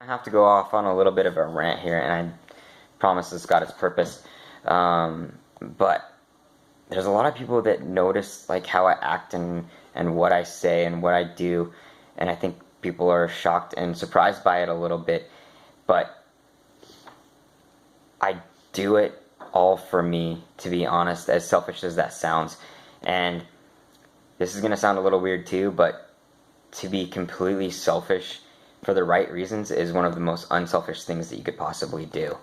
I have to go off on a little bit of a rant here, and I promise this got its purpose. But there's a lot of people that notice like how I act and what I say and what I do, and I think people are shocked and surprised by it a little bit. But I do it all for me, to be honest, as selfish as that sounds. And this is gonna sound a little weird too, but to be completely selfish for the right reasons is one of the most unselfish things that you could possibly do.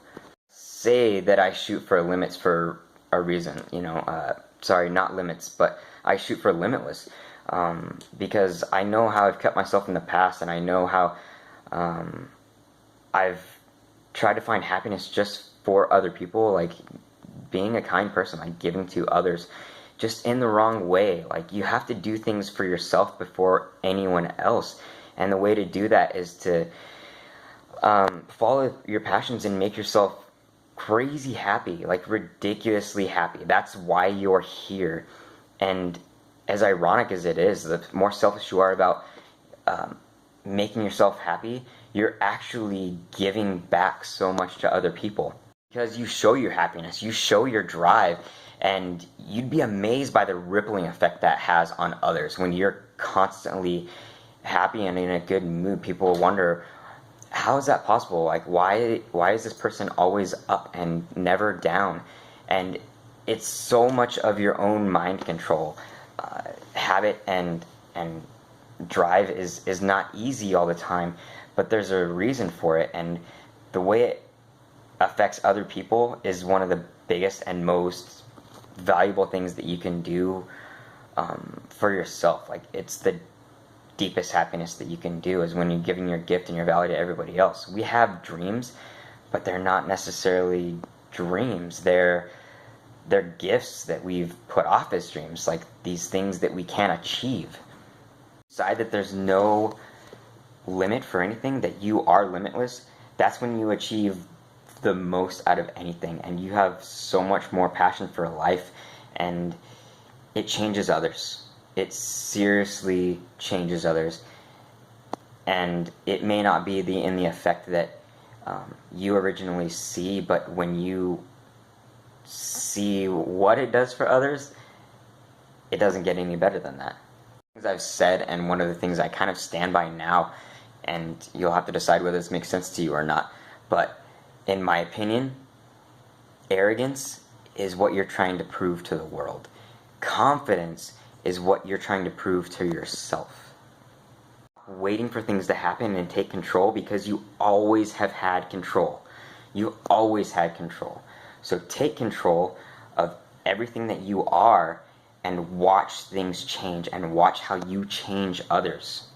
Say that I shoot for limits for a reason, sorry, not limits, but I shoot for limitless, because I know how I've kept myself in the past, and I know how I've tried to find happiness just for other people, like being a kind person, like giving to others, just in the wrong way. Like, you have to do things for yourself before anyone else, and the way to do that is to follow your passions and make yourself crazy happy, like ridiculously happy. That's why you're here. And as ironic as it is, the more selfish you are about making yourself happy, you're actually giving back so much to other people. Because you show your happiness, you show your drive, and you'd be amazed by the rippling effect that has on others. When you're constantly happy and in a good mood, people wonder, how is that possible? Like, why is this person always up and never down? And it's so much of your own mind control. Habit and drive is not easy all the time, but there's a reason for it, and the way it affects other people is one of the biggest and most valuable things that you can do for yourself. Like, it's the deepest happiness that you can do is when you're giving your gift and your value to everybody else. We have dreams, but they're not necessarily dreams. They're gifts that we've put off as dreams, like these things that we can't achieve. Decide that there's no limit for anything, that you are limitless. That's when you achieve the most out of anything, and you have so much more passion for life, and it changes others. It seriously changes others, and it may not be in the effect that you originally see, but when you see what it does for others, it doesn't get any better than that. Things I've said, and one of the things I kind of stand by now, and you'll have to decide whether this makes sense to you or not, but in my opinion, arrogance is what you're trying to prove to the world. Confidence is what you're trying to prove to yourself. Waiting for things to happen and take control, because you always have had control. You always had control. So take control of everything that you are and watch things change, and watch how you change others.